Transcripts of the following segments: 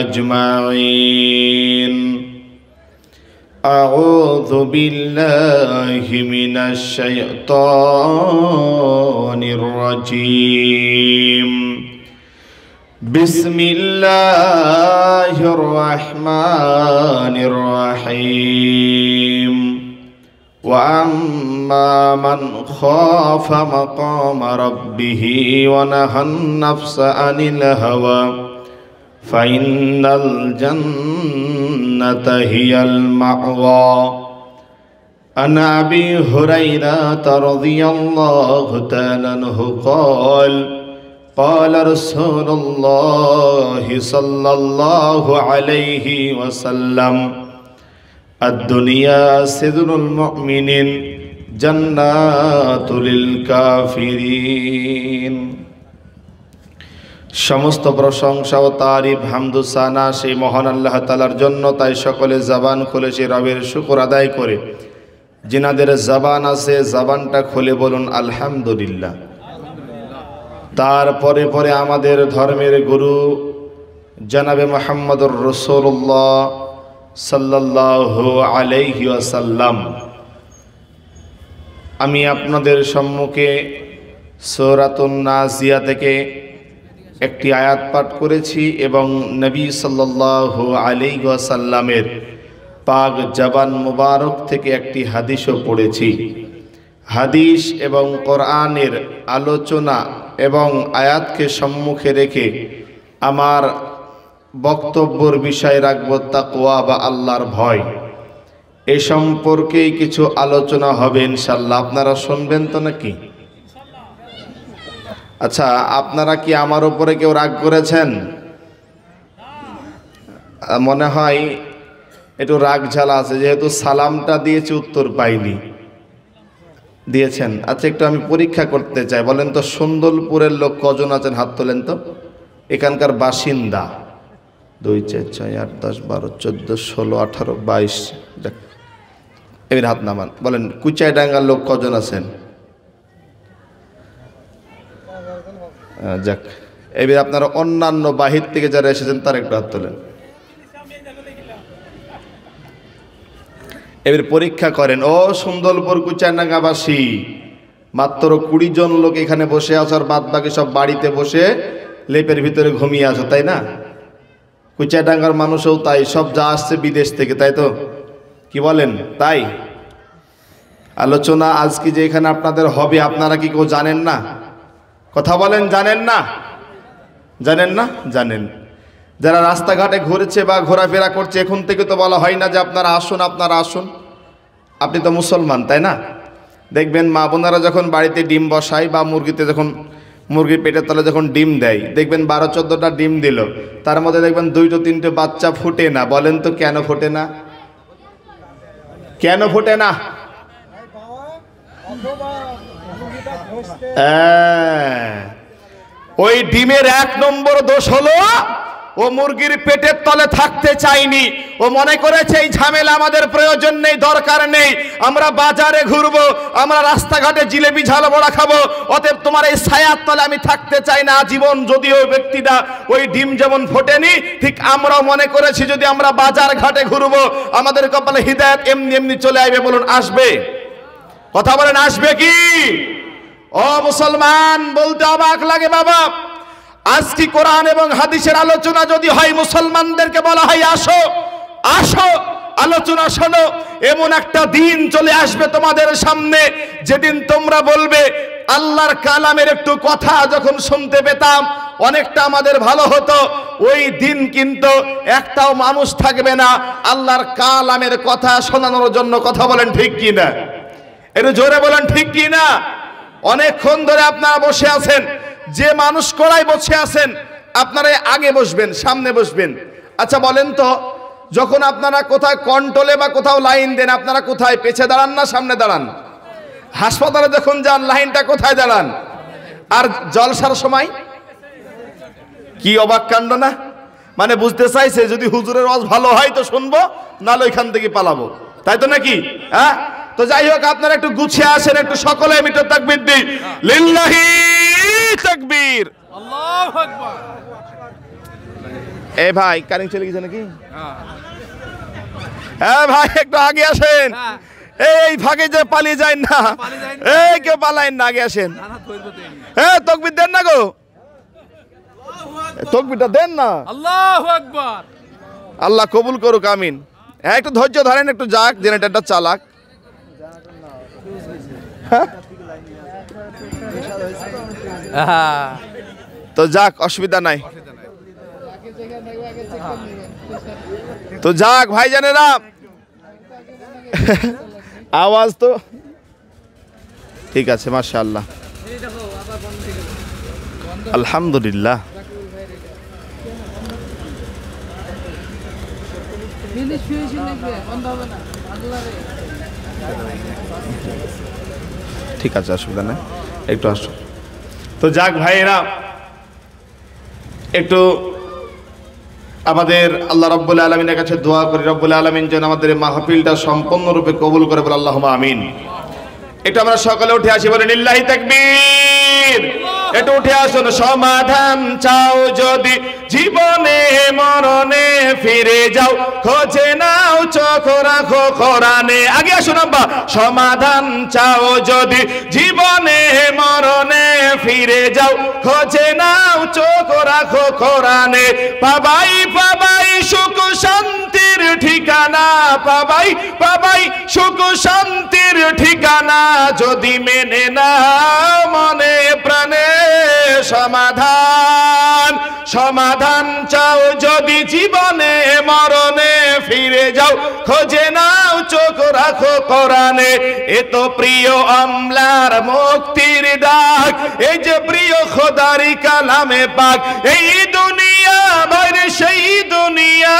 أجمعين. أعوذ بالله من الشيطان الرجيم. بسم الله الرحمن الرحيم. وأما من خاف مقام ربه ونهى النفس عن الهوى فإن الجنة هي المأوى. عن أبي هريرة رضي الله تعالى عنه قال قال رسول الله صلى الله عليه وسلم الدنيا سجن المؤمنين جنات للكافرين. সমস্ত প্রশংসা ও তারিফ হামদুসানা সেই মহান আল্লাহ তাআলার জন্য, তাই সকলে জবান খুলে সে রবের শুকর আদায় করে যিনাদের জবান আছে জবানটা খুলে বলুন আলহামদুলিল্লাহ। তারপরে পরে আমাদের ধর্মের গুরু জনাবে মুহাম্মদুর রাসূলুল্লাহ সাল্লাল্লাহু আলাইহি ওয়াসাল্লাম, আমি আপনাদের সম্মুখে সূরাতুন নাজিয়া থেকে একটি আয়াত পাঠ করেছি এবং নবী সাল্লাল্লাহু আলাইহি ওয়াসাল্লামের পাক জবান মুবারক থেকে একটি হাদিসও পড়েছি। হাদিস এবং কোরআনের আলোচনা এবং আয়াতকে সম্মুখে রেখে আমার বক্তব্যের বিষয় রাখব তাকওয়া বা আল্লাহর ভয়। এ সম্পর্কেই কিছু আলোচনা হবে ইনশাআল্লাহ। আপনারা শুনবেন তো নাকি? আচ্ছা, আপনারা কি আমার উপরে কেউ রাগ করেছেন? মনে হয় একটু রাগ ঝালা আছে, যেহেতু সালামটা দিয়েছি উত্তর পাইনি। দিয়েছেন? আচ্ছা, একটু আমি পরীক্ষা করতে চাই। বলেন তো সুন্দরপুরের লোক কজন আছেন? হাত তোলেন তো। এখানকার বাসিন্দা 2 4 6 8 10 12 14 16 18 22। এবার হাত নামান। বলেন কুচাইডাঙ্গার লোক কজন আছেন? যাক, এবার আপনারা অন্যান্য বাহির থেকে যারা এসেছেন তার একটু হাত তোলেন। এবার পরীক্ষা করেন। ও সুন্দরপুর কুচাইডাঙ্গাবাসী, মাত্র 20 জন লোক এখানে বসে আছে, আর বাদ বাকি সব বাড়িতে বসে লেপের ভিতরে ঘুমিয়ে আছে, তাই না? কুচাইডাঙ্গার মানুষও তাই, সব যা আসছে বিদেশ থেকে, তাই তো? কি বলেন? তাই আলোচনা আজকে যে এখানে আপনাদের হবে, আপনারা কি কেউ জানেন না? কথা বলেন, জানেন না? জানেন না? জানেন। যারা রাস্তাঘাটে ঘুরেছে বা ঘোরাফেরা করছে, এখন থেকে তো বলা হয় না যে আপনারা আসুন, আপনারা আসুন। আপনি তো মুসলমান, তাই না? দেখবেন মা বোনেরা যখন বাড়িতে ডিম বসায় বা মুরগিতে যখন মুরগির পেটের তলে যখন ডিম দেয়, দেখবেন 12-14টা ডিম দিল, তার মধ্যে দেখবেন 2-3টে বাচ্চা ফুটে না। বলেন তো কেন ফুটে না? কেন ফুটে না? ওই ডিমের 1 নম্বর দোষ হলো ও মুরগির পেটের তলে থাকতে চায়নি। ও মনে করেছে এই ঝামেলা আমাদের প্রয়োজন নেই, দরকার নেই, আমরা বাজারে ঘুরবো, আমরা রাস্তাঘাটে জিলেবি ঝাল বড়া খাবো, অতএব তোমার এই ছায়ার তলে আমি থাকতে চাই না আজীবন। যদি ওই ব্যক্তিটা ওই ডিম যেমন ফোটেনি, ঠিক আমরাও মনে করেছি যদি আমরা বাজার ঘাটে ঘুরবো আমাদের কপালে হিদায়াত এমনি এমনি চলে আসবে। বলুন আসবে? কথা বলেন আসবে কি? ও মুসলমান, বলতে অবাক লাগে বাবা, আজকে কোরআন এবং হাদিসের আলোচনা যদি হয়, মুসলমানদেরকে বলা হয় আসো আসো আলোচনা শোনো, এমন একটা দিন চলে আসবে তোমাদের সামনে যেদিন তোমরা বলবে আল্লাহর কালামের একটু কথা যখন শুনতে পেতাম অনেকটা আমাদের ভালো হতো। ওই দিন কিন্তু একটাও মানুষ থাকবে না আল্লাহর কালামের কথা শোনানোর জন্য। কথা বলেন ঠিক কি না? একটু জোরে বলেন ঠিক কি না? অনেকক্ষণ ধরে আপনারা বসে আছেন, যে মানুষ কড়াই বসে আছেন আপনারা আগে বসবেন, সামনে বসবেন। আচ্ছা বলেন তো, যখন আপনারা কোথায় কন্ট্রোলে বা কোথাও লাইন দেন, আপনারা কোথায়, পেছে দাঁড়ান না সামনে দাঁড়ান? হাসপাতালে যখন যান লাইনটা কোথায় দাঁড়ান? আর জলসার সময় কি অবাক কাণ্ড না? মানে বুঝতে চাইছে যদি হুজুরের ওয়াজ ভালো হয় তো শুনবো, নাহলে ওইখান থেকে পালাবো, তাই তো নাকি? হ্যাঁ, তো যাই হোক আপনারা একটু গুছিয়ে আসেন, একটু সকলে মিটার তাকবীর দিই, লিল্লাহি তাকবীর, আল্লাহু আকবার। এ ভাই কারেন্ট চলে গেছে নাকি? হ্যাঁ ভাই একটু আগে আসেন, এই ফাঁকে যে পালিয়ে যায় না, এই কেউ পালাইন না, আগে আসেন। হ্যাঁ তকবির দেন না গো, তকবিরটা দেন না। আল্লাহু আকবার। আল্লাহ কবুল করুক, আমিন। হ্যাঁ একটু ধৈর্য ধরেন, একটু যাক, জেনারেটরটা চালাক। তো যাক, অসুবিধা নাই। তো যাক ভাইজানেরা, আওয়াজ তো ঠিক আছে, মাশাআল্লাহ, আলহামদুলিল্লাহ। ঠিক আছে, অসুবিধা নেই, একটু আসো। তো যাক ভাইয়েরা, একটু আমাদের আল্লাহ রাব্বুল আলামিনের কাছে দোয়া করি, রাব্বুল আলামিন যেন আমাদের মাহফিলটা সম্পূর্ণরূপে কবুল করে, বলে আল্লাহুম্মা আমিন। একটু আমরা সকালে উঠে আসি, বলে লিল্লাহি তাকবীর। একটু উঠে আসুন। সমাধান চাও যদি জীবনে মরণে, ফিরে যাও খোঁজে নাও চোখ রাখো কোরআনে। আগে আসুন আব্বা। সমাধান চাও যদি জীবনে মরণে, ফিরে যাও খোঁজে নাও চোখ রাখো কোরআনে। পাবাই পাবাই সুখ শান্তির ঠিকানা, পাবাই পাবাই সুখ শান্তির ঠিকানা, যদি মেনে নাও মনে প্রাণে সমাধান। সমাধান চাও যদি জীবনে মরণে, ফিরে যাও খোঁজে নাও চোখ রাখো কোরআনে। এ তো প্রিয় আমলার মুক্তির ডাক, এই যে প্রিয় খোদারি কালামে পাক। এই দুনিয়া বাইরে সেই দুনিয়া,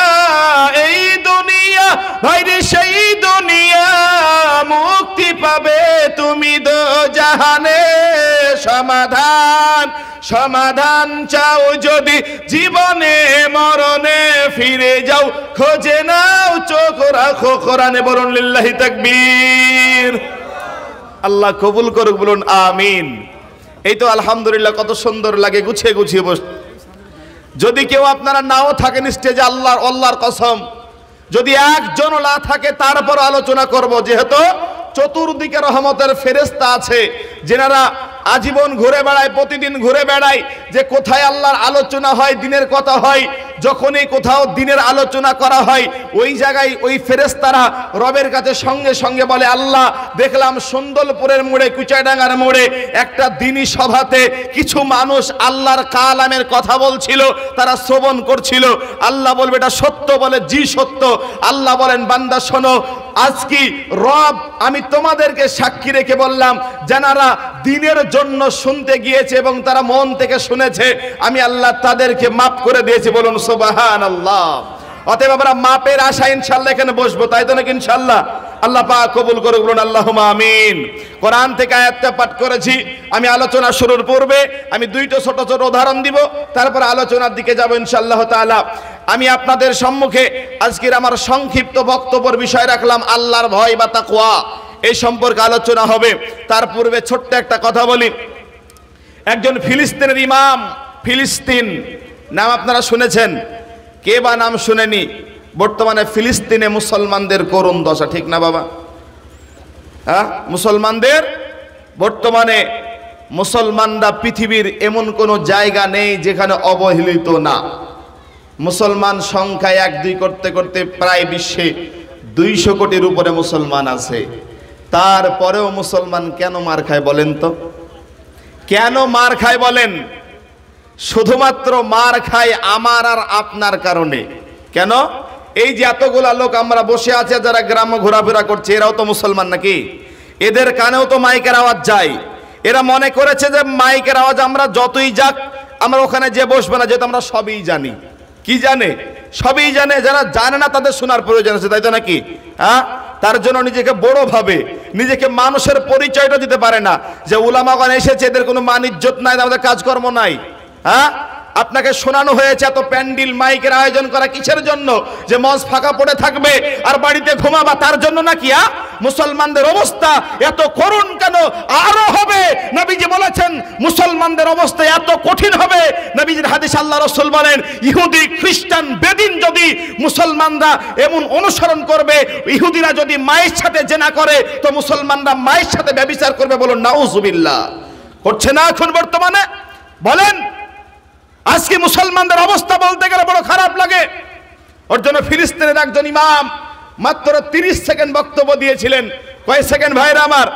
এই দুনিয়া বাইরে সেই দুনিয়া, মুক্তি পাবে তুমি দো জাহানে। সমাধান সমাধান চাও যদি জীবনে মরণে, ফিরে যাও খোঁজে নাও চোখ রাখো কোরআনে। বলুন লিল্লাহি তাকবীর। আল্লাহ কবুল করুক, বলুন আমিন। এই তো আলহামদুলিল্লাহ, কত সুন্দর লাগে গুছিয়ে গুছিয়ে বস। যদি কেউ আপনারা নাও থাকেন স্টেজে, আল্লাহর কসম, যদি একজনও না থাকে তারপর আলোচনা করব, যেহেতু চতুর্দিকে রহমতের ফেরেশতা আছে, যেনারা আজীবন ঘুরে বেড়ায়, প্রতিদিন ঘুরে বেড়ায় যে কোথায় আল্লাহর আলোচনা হয়, দিনের কথা হয়। যখনই কোথাও দিনের আলোচনা করা হয়, ওই জায়গায় ওই ফেরেশতারা রবের কাছে সঙ্গে সঙ্গে বলে, আল্লাহ দেখলাম সুন্দরপুরের মোড়ে, কুচাইডাঙ্গার মোড়ে একটা দিনী সভাতে কিছু মানুষ আল্লাহর কালামের কথা বলছিল, তারা শ্রবণ করছিল। আল্লাহ বলবে এটা সত্য? বলে জি সত্য। আল্লাহ বলেন, বান্দা শোনো, আজ কি রব আমি তোমাদেরকে সাক্ষী রেখে বললাম, যারা দিনের জন্য শুনতে গিয়েছে এবং তারা মন থেকে শুনেছে, আমি আল্লাহ তাদেরকে মাফ করে দিয়েছি। বলুন সুবহানাল্লাহ। অতএব আমরা মাপের আশা ইনশাআল্লাহ এখানে বসবো, তাই তো নাকি ইনশাআল্লাহ? আল্লাহ পাক কবুল করুক, বলুন আল্লাহুম্মা আমিন। কোরআন থেকে আয়াতটা পাঠ করেছি। আমি আলোচনা শুরুর পূর্বে আমি দুইটা ছোট ছোট উদাহরণ দিব, তারপর আলোচনার দিকে যাব ইনশাআল্লাহ তাআলা। আমি আপনাদের সম্মুখে আজকের আমার সংক্ষিপ্ত বক্তব্যের বিষয় রাখলাম আল্লাহর ভয় বা তাকওয়া। এই সম্পর্কে আলোচনা হবে। তার পূর্বে ছোট্ট একটা কথা বলি। একজন ফিলিস্তিনের ইমাম, ফিলিস্তিন নাম আপনারা শুনেছেন, কে বা নাম শুনেনি? বর্তমানে ফিলিস্তিনে মুসলমানদের করুণ দশা, ঠিক না বাবা? হ্যাঁ, মুসলমানদের বর্তমানে, মুসলমানরা পৃথিবীর এমন কোনো জায়গা নেই যেখানে অবহেলিত না। মুসলমান সংখ্যায় 1-2 করতে করতে প্রায় বিশ্বে 200 কোটির উপরে মুসলমান আছে। তারপরেও মুসলমান কেন মার খায় বলেন তো? কেন মার খায় বলেন? শুধুমাত্র মার খায় আমার আর আপনার কারণে। কেন? এই যে এতগুলা লোক আমরা বসে আছে, যারা গ্রামে ঘোরাফেরা করছে, এরাও তো মুসলমান নাকি? এদের কানেও তো মাইকের আওয়াজ যায়। এরা মনে করেছে যে মাইকের আওয়াজ আমরা যতই যাক, আমরা ওখানে যে বসবো না, যেহেতু আমরা সবই জানি। কি জানে? সবই জানে। যারা জানে না তাদের শোনার প্রয়োজন আছে, তাই তো নাকি? হ্যাঁ, তার জন্য নিজেকে বড় ভাবে, নিজেকে মানুষের পরিচয়টা দিতে পারে না যে উলামাগণ এসেছে, এদের কোনো মান ইজ্জত নাই, আমাদের কাজকর্ম নাই। হ্যাঁ, আপনাকে শোনানো হয়েছে এত প্যান্ডেল মাইকের আয়োজন করা কিসের জন্য? যে মঞ্চ ফাঁকা পড়ে থাকবে আর বাড়িতে ঘুমাবা, তার জন্য নাকি? মুসলমানদের অবস্থা এত করুণ কেন? আরো হবে। নবীজি বলেছেন মুসলমানদের অবস্থা এত কঠিন হবে। নবীজির হাদিস আল্লাহ রাসূল বলেন, ইহুদি খ্রিস্টান বেদিন যদি মুসলমানরা এমন অনুসরণ করবে, ইহুদিরা যদি মায়ের সাথে জেনা করে তো মুসলমানরা মায়ের সাথে ব্যভিচার করবে। বলুন নাউজুবিল্লাহ। করছে না এখন বর্তমানে? বলেন আজকে মুসলমানদের অবস্থা বলতে গেলে বড় খারাপ লাগে। ওর জন্য ফিলিস্তিনের একজন ইমাম মাত্র 30 সেকেন্ড বক্তব্য দিয়েছিলেন। কয় সেকেন্ড ভাইরা আমার?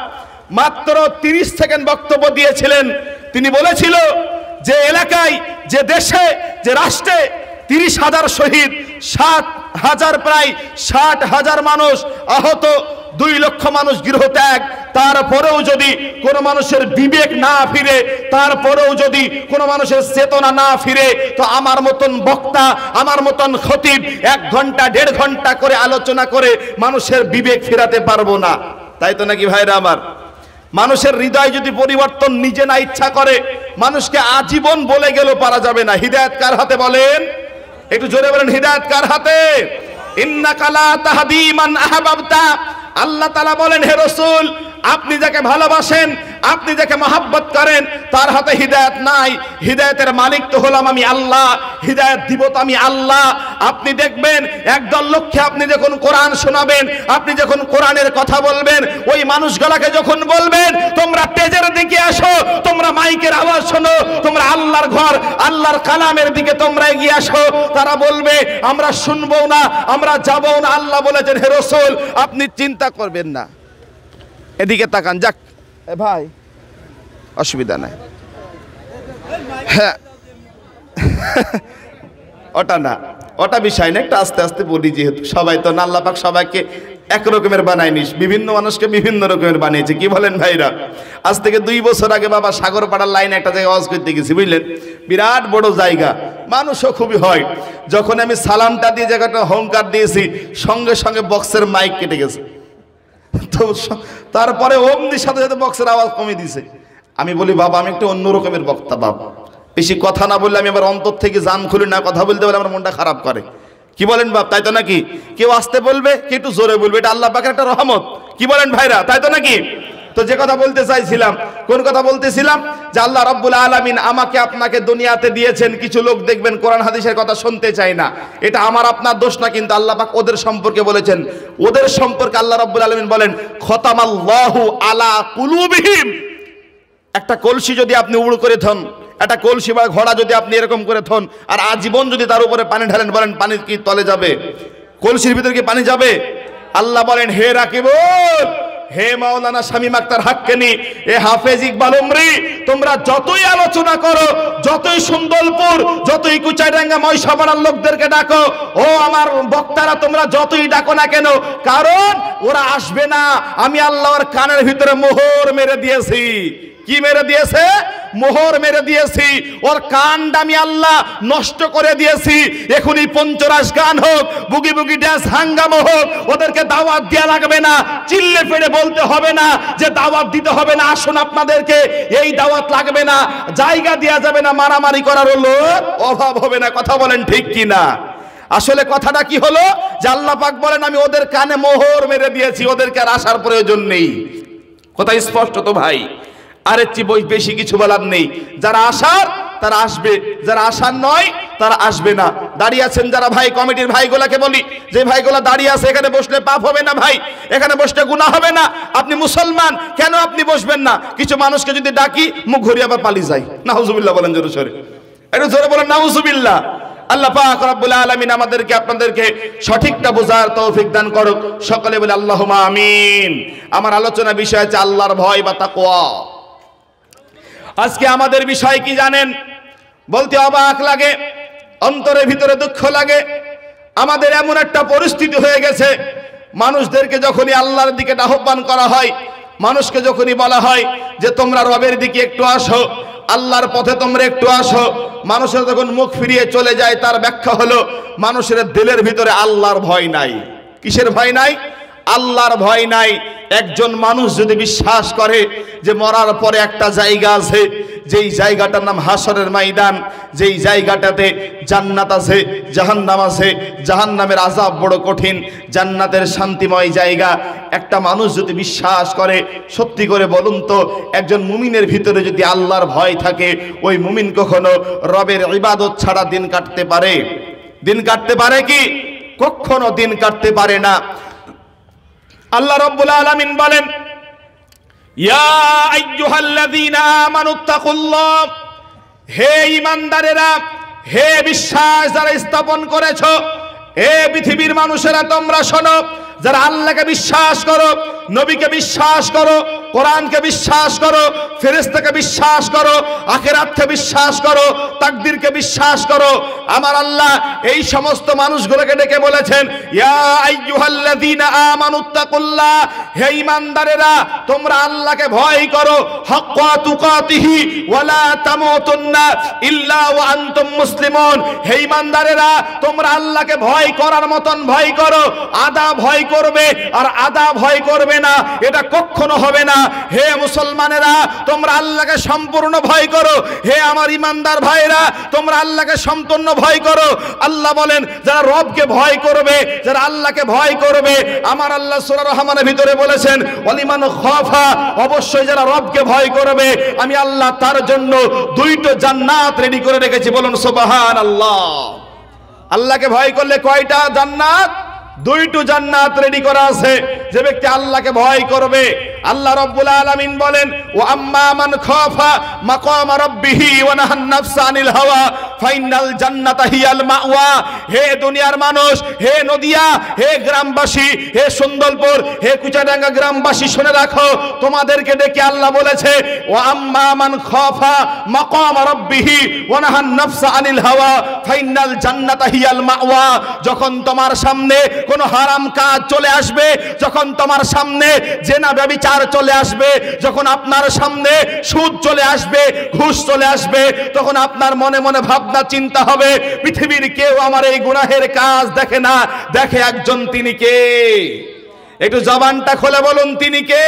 মাত্র 30 সেকেন্ড বক্তব্য দিয়েছিলেন। তিনি বলেছিল যে এলাকায়, যে দেশে, যে রাষ্ট্রে 30,000 শহীদ, 7,000 প্রায় 60,000 মানুষ আহত, 2 লক্ষ মানুষ গৃহত্যাগ, তারপরেও যদি কোনো মানুষের বিবেক না ফিরে, তারপরেও যদি কোনো মানুষের চেতনা না ফিরে, তো আমার মতন বক্তা, আমার মতন খতিব 1 ঘন্টা 1.5 ঘন্টা করে আলোচনা করে মানুষের বিবেক ফেরাতে পারবো না। তাই তো নাকি ভাইরা আমার? মানুষের হৃদয় যদি পরিবর্তন নিজে না ইচ্ছা করে, মানুষকে আজীবন বলে গেল পারা যাবে না। হিদায়াত কার হাতে বলেন? একটু জোরে বলেন, হিদায়াত কার হাতে? ইন্নাকা লা তাহদি মান আহবাবতা। আল্লাহ তাআলা বলেন, হে রাসূল, আপনি যাকে ভালোবাসেন, আপনি যাকে মহব্বত করেন, তার হাতে হিদায়াত নাই। হিদায়াতের মালিক তো হলাম আমি আল্লাহ, হিদায়াত দিব তো আমি আল্লাহ। আপনি দেখবেন একদল লোককে আপনি যখন কোরআন শোনাবেন, আপনি যখন কোরআনের কথা বলবেন, ওই মানুষগুলোকে যখন বলবেন তোমরা তেজের দিকে আসো, তোমরা মাইকের আওয়াজ শোনো, তোমরা আল্লাহর ঘর, আল্লাহর কালামের দিকে তোমরা এগিয়ে আসো, তারা বলবে আমরা শুনবো না, আমরা যাবো না। আল্লাহ বলেছেন, হে রাসূল আপনি চিন্তা করবেন না। এদিকে তাকান। যাক ভাই, অসুবিধা নাই। হ্যাঁ ওটা না, ওটা বিষয় না, একটা আস্তে আস্তে বলি। যেহেতু সবাই তো না, আল্লাহ পাক সবাইকে এক রকমের বানায়নি, বিভিন্ন মানুষকে বিভিন্ন রকমের বানিয়েছে। কি বলেন ভাইরা? আজ থেকে 2 বছর আগে বাবা সাগরপাড়ার লাইনে একটা জায়গায় ওয়াজ করতে গেছি, বুঝলেন? বিরাট বড় জায়গা, মানুষও খুবই হয়। যখন আমি সালামটা দিয়ে জায়গাটা হুঙ্কার দিয়েছি, সঙ্গে সঙ্গে বক্সের মাইক কেটে গেছে। তো তারপরে অমনির সাথে সাথে বক্সের আওয়াজ কমে দিছে। আমি বলি বাবা আমি একটা অন্য রকমের বক্তা, বাবা বেশি কথা না বললে আমি আবার অন্তর থেকে জান খুলি না, কথা বলতে বলে আমার মনটা খারাপ করে। কি বলেন বাপ? তাই তো নাকি? কেউ আসতে বলবে, কেউ একটু জোরে বলবে, এটা আল্লাহ পাকের একটা রহমত। কি বলেন ভাইরা? তাই তো নাকি? তো যে কথা বলতে চাইছিলাম, কোন কথা বলতেছিলাম? যে আল্লাহ রাব্বুল আলামিন আমাকে আপনাকে দুনিয়াতে দিয়েছেন। কিছু লোক দেখবেন কোরআন হাদিসের কথা শুনতে চায় না, এটা আমার আপনার দোষ না, কিন্তু আল্লাহ পাক ওদের সম্পর্কে বলেছেন। ওদের সম্পর্কে আল্লাহ রাব্বুল আলামিন বলেন, খতামাল্লাহু আলা কুলুবিহিম। একটা কলসি যদি আপনি উড়ু করে থন, একটা কলসি বা ঘোড়া যদি আপনি এরকম করে থন, আর আজীবন যদি তার উপরে পানি ঢালেন, বলেন পানি কি তলে যাবে? কলসির ভিতরে কি পানি যাবে? আল্লাহ বলেন, হে রাকিবুল, হে মাওলানা শামীম আক্তার হাক্কানী, এ হাফেজ ইকবাল উমরি, তোমরা যতই আলোচনা করো, যতই সুন্দরপুর, যতই কুচাইডাঙ্গা ময়সাপাড়ার লোকদেরকে ডাকো, ও আমার বক্তারা তোমরা যতই ডাকো না কেন, কারণ ওরা আসবে না। আমি আল্লাহর কানের ভিতরে মোহর মেরে দিয়েছি। কি মেরে দিয়েছে? মোহর মেরে দিয়েছি। ওর কানটা আমি আল্লাহ নষ্ট করে দিয়েছি। এখনই পঞ্চরাস গান হোক, বুগি বুগি ড্যান্স হাঙ্গামা হোক, ওদেরকে দাওয়াত দেওয়া লাগবে না, চিল্লে ফেড়ে বলতে হবে না যে দাওয়াত দিতে হবে না, আসুন আপনাদেরকে, এই দাওয়াত লাগবে না, জায়গা দেওয়া যাবে না, মারামারি করার লোক অভাব হবে না। কথা বলেন ঠিক কি না? আসলে কথাটা কি হলো? যে আল্লাহ পাক বলেন আমি ওদের কানে মোহর মেরে দিয়েছি, ওদেরকে আর আসার প্রয়োজন নেই। কথা স্পষ্ট তো ভাই? আর এর চেয়ে বেশি কিছু বলার নেই। যারা আসার তারা আসবে, যারা আসার নয় তারা আসবে না। দাঁড়িয়ে আছেন যারা ভাই, কমিটির ভাইগুলাকে বলি, যে ভাইগুলা দাঁড়িয়ে আছে, এখানে বসলে পাপ হবে না ভাই, এখানে বসলে গুনাহ হবে না। আপনি মুসলমান, কেন আপনি বসবেন না? কিছু মানুষকে যদি ডাকি মুখ ঘুরিয়ে আবার পালিয়ে যায়। নাউজুবিল্লাহ বলেন জোরে সরে, একটু জোরে বলেন নাউজুবিল্লাহ। আল্লাহ পাক রব্বুল আলামিন আমাদেরকে আপনাদেরকে সঠিকটা বোঝার তৌফিক দান করুক। সকলে বলে আল্লাহুম্মা আমিন। আমার আলোচনা বিষয় হচ্ছে আল্লাহর ভয় বা তাকওয়া। আজকে আমাদের বিষয় কি জানেন? বলতে অবাক লাগে, অন্তরের ভিতরে দুঃখ লাগে। আমাদের এমন একটা পরিস্থিতি হয়ে গেছে, মানুষদেরকে যখনই আল্লাহর দিকে আহ্বান করা হয়, মানুষকে যখনই বলা হয় যে তোমরা রবের দিকে একটু আসো, আল্লাহর পথে তোমরা একটু আসো, মানুষের যখন মুখ ফিরিয়ে চলে যায়, তার ব্যাখ্যা হলো মানুষের দিলের ভিতরে আল্লাহর ভয় নাই। কিসের ভয় নাই? আল্লাহর ভয় নাই। একজন মানুষ যদি বিশ্বাস করে যে মরার পরে একটা জায়গা আছে, যেই জায়গাটার নাম হাসরের ময়দান, যেই জায়গাটাতে জান্নাত আছে, জাহান্নাম আছে। জাহান্নামের আযাব বড় কঠিন, জান্নাতের শান্তিময় জায়গা। একটা মানুষ যদি বিশ্বাস করে, সত্যি করে বলুন তো, একজন মুমিনের ভিতরে যদি আল্লাহর ভয় থাকে, ওই মুমিন কখনো রবের ইবাদত ছাড়া দিন কাটতে পারে? দিন কাটতে পারে কি? কখনো দিন কাটতে পারে না। আল্লাহ রাব্বুল আলামিন বলেন, ইয়া আইয়ুহাল্লাযীনা আমানুত্তাকুল্লাহ, হে ঈমানদারেরা, হে বিশ্বাস যারা স্থাপন করেছো, হে পৃথিবীর মানুষেরা তোমরা শোনো, যারা আল্লাহকে বিশ্বাস করো, নবীকে বিশ্বাস করো, কোরআনকে বিশ্বাস করো, ফেরেশতাকে বিশ্বাস করো, আখিরাতকে বিশ্বাস করো, তাকদীরকে বিশ্বাস করো, আমার আল্লাহ এই সমস্ত মানুষগুলোকে ডেকে বলেছেন, ইয়া আইয়ুহাল্লাযীনা আমানুত্তাকুল্লাহ, হে ঈমানদারেরা তোমরা আল্লাহকে ভয় করো, হাক্কা তুকাতিহি ওয়ালা তামুতুন্না ইল্লা ওয়া আনতুম মুসলিমুন। হে ঈমানদারেরা তোমরা আল্লাহকে ভয় করার মতন ভয় করো। আদা ভয় করবে আর আদা ভয় করবে না, এটা কখনো হবে না। হে মুসলমানেরা তোমরা আল্লাহকে সম্পূর্ণ ভয় করো। হে আমার ঈমানদার ভাইরা তোমরা আল্লাহকে সম্পূর্ণ ভয় করো। আল্লাহ বলেন যারা রবকে ভয় করবে, যারা আল্লাহকে ভয় করবে, আমার আল্লাহ সূরা রহমানের ভিতরে বলেছেন ওয়ালিমান খাফা, অবশ্যই যারা রবকে ভয় করবে আমি আল্লাহ তার জন্য দুইটা জান্নাত রেডি করে রেখেছি। বলুন সুবহানাল্লাহ। আল্লাহকে ভয় করলে কয়টা জান্নাত? দুইটা জান্নাত রেডি করা আছে। যে ব্যক্তি আল্লাহকে ভয় করবে, আল্লাহ রাব্বুল আলামিন বলেন ওয়া আম্মা মান খাফা মাকাম রাব্বিহি ওয়া নাহান নাফসা আনিল হাওয়া ফাইনাল জান্নাতা হিয়াল মাওয়া। হে দুনিয়ার মানুষ, হে নদিয়া, হে গ্রামবাসী, হে সুন্দরপুর, হে কুচাডাঙ্গা গ্রামবাসী শুনে রাখো, তোমাদেরকে ডেকে আল্লাহ বলেছে ওয়া আম্মা মান খাফা মাকাম রাব্বিহি ওয়া নাহান নাফসা আনিল হাওয়া ফাইনাল জান্নাতা হিয়াল মাওয়া। যখন তোমার সামনে কোন হারাম কাজ চলে আসবে, যখন তোমার সামনে জেনা ব্যভিচার চলে আসবে, যখন আপনার সামনে সুদ চলে আসবে, ঘুষ চলে আসবে, তখন আপনার মনে মনে ভাবনা চিন্তা হবে পৃথিবীর কেউ আমার এই গুনাহের কাজ দেখে না, দেখে একজন, তিনি কে? একটু জবানটা খুলে বলুন, তিনি কে?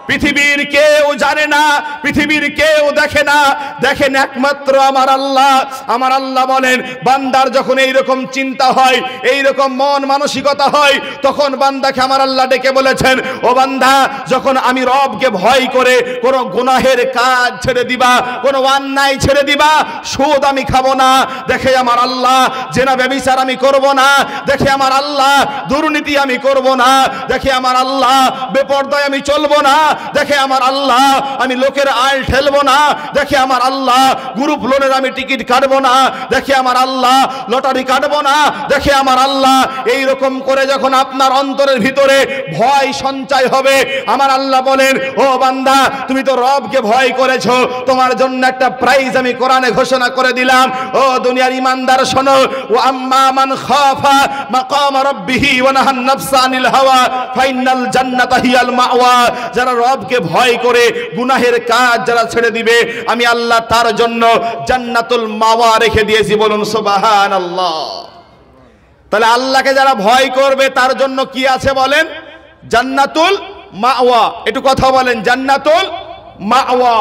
পৃথিবীর কেউ জানে না, পৃথিবীর কেউ দেখে না, দেখেন একমাত্র আমার আল্লাহ। আমার আল্লাহ বলেন বান্দার যখন এইরকম চিন্তা হয়, এইরকম মন মানসিকতা হয়, তখন বান্দাকে আমার আল্লাহ ডেকে বলেছেন ও বান্দা, যখন আমি রবকে ভয় করে কোন গুনাহের কাজ ছেড়ে দিবা, কোন অন্যায় ছেড়ে দিবা, সুদ আমি খাবো না, দেখে আমার আল্লাহ, জেনা ব্যভিচার আমি করব না, দেখে আমার আল্লাহ, দুর্নীতি আমি করব না, দেখে আমার আল্লাহ, বেপরদায় আমি চলবো না, দেখে আমার আল্লাহ, আমি লোকের আল ঠেলবো না, দেখে আমার আল্লাহ, গ্রুপ লোনের আমি টিকিট কাটবো না, দেখে আমার আল্লাহ, লটারি কাটবো না, দেখে আমার আল্লাহ, এই রকম করে যখন আপনার অন্তরের ভিতরে ভয় সঞ্চয় হবে, আমার আল্লাহ বলেন ও বান্দা তুমি তো রবকে ভয় করেছো, তোমার জন্য একটা প্রাইজ আমি কোরআনে ঘোষণা করে দিলাম। ও দুনিয়ার ঈমানদার শোনো, ও আম্মা মান খাফা মাকাম রাব্বিহি ওয়া নাহান নাফসা আনিল হাওয়া ফাইনাল জান্নাতা হিয়াল মাওয়া। যারা রবকে ভয় করে গুনাহের কাজ যারা ছেড়ে দিবে, আমি আল্লাহ তার জন্য জান্নাতুল মাওয়া রেখে দিয়েছি। বলুন সুবহানাল্লাহ। তাহলে আল্লাহকে যারা ভয় করবে তার জন্য কি আছে বলেন? জান্নাতুল মাওয়া। একটু কথা বলেন, জান্নাতুল মাওয়া।